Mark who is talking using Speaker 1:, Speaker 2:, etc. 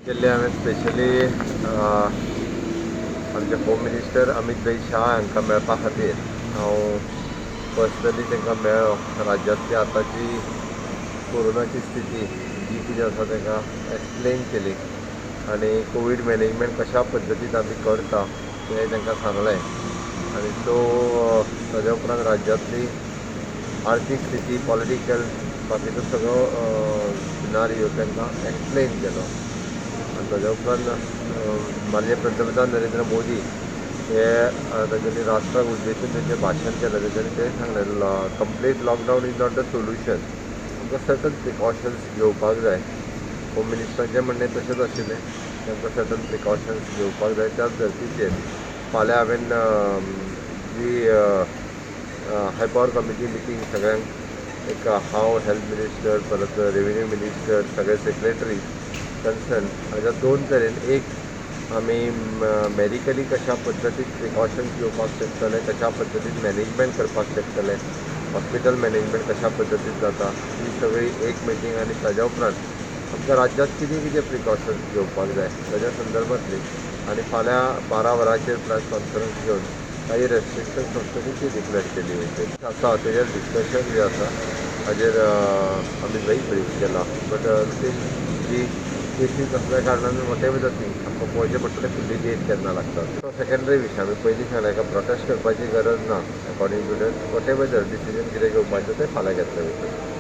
Speaker 1: केल्ले हांवें स्पेशली आमचे होम मिनिस्टर अमित भाई शाह हांकां मेळपा खातीर हांव पर्सनली तांकां मेळ्ळो. राज्यांतली आतांची कोरोनाची स्थिती जी कितें आसा ताका एक्सप्लेन केली आनी कोवीड मॅनेजमेंट कशा पद्दतीन आमी करता तें तांकां सांगलें. आनी सो ताज्या उपरांत राज्यांतली आर्थीक स्थिती पॉलिटिकल बाकीचो सगळो सिनारियो तांकां एक्सप्लेन केलो. आनी ताज्या उपरांत माननीय पंतप्रधान नरेंद्र मोदी हे तांच्यांनी राष्ट्राक उद्देशून तेंचें भाशण केलें. तेंच्यांनी तें सांगलें complete lockdown is not the solution. तांकां सर्टन प्रिकॉशन्स घेवपाक जाय. होम मिनिस्टरांचें म्हणणें तशेंच आशिल्लें, तांकां सर्टन प्रिकॉशन्स घेवपाक जाय. त्याच धर्तीचेर फाल्यां हांवें जी हाय पॉवर कमिटी मिटींग सगळ्यांक एक हांव हेल्थ मिनिस्टर परत रेव्हेन्यू मिनिस्टर सगळे सेक्रेटरी कन्सर्न हाज्या दोन तरेन एक आमी मॅडिकली कशा पद्दतीन प्रिकॉशन्स घेवपाक शकतले, कशा पद्दतीन मॅनेजमेंट करपाक शकतले, हॉस्पिटल मॅनेजमेंट कशा पद्दतीन जाता ही सगळी एक मिटींग. आनी ताज्या उपरांत आमच्या राज्यांत कितें कितें प्रिकॉशन्स घेवपाक जाय ताज्या संदर्भांतली. आनी फाल्यां 12 वरांचेर प्रेस कॉन्फरन्स घेवन काही रेस्ट्रिक्शन्स आसतली ती डिक्लेअर केली वयतली आसा. तेजेर डिस्कशन जे आसा हाजेर आमी लई ब्रीफ केला. बट जी केसीस असल्या कारणान वॉटेवर द थिंग आमकां पळोवचें पडटलें फुडली डेट केन्ना लागता तो सेकंडरी विशय. आमी पयलीं सांगलें हेका प्रोटेस्ट करपाची गरज ना. According to date whatever the decision कितें घेवपाचें तें फाल्यां घेतलें वयतलें.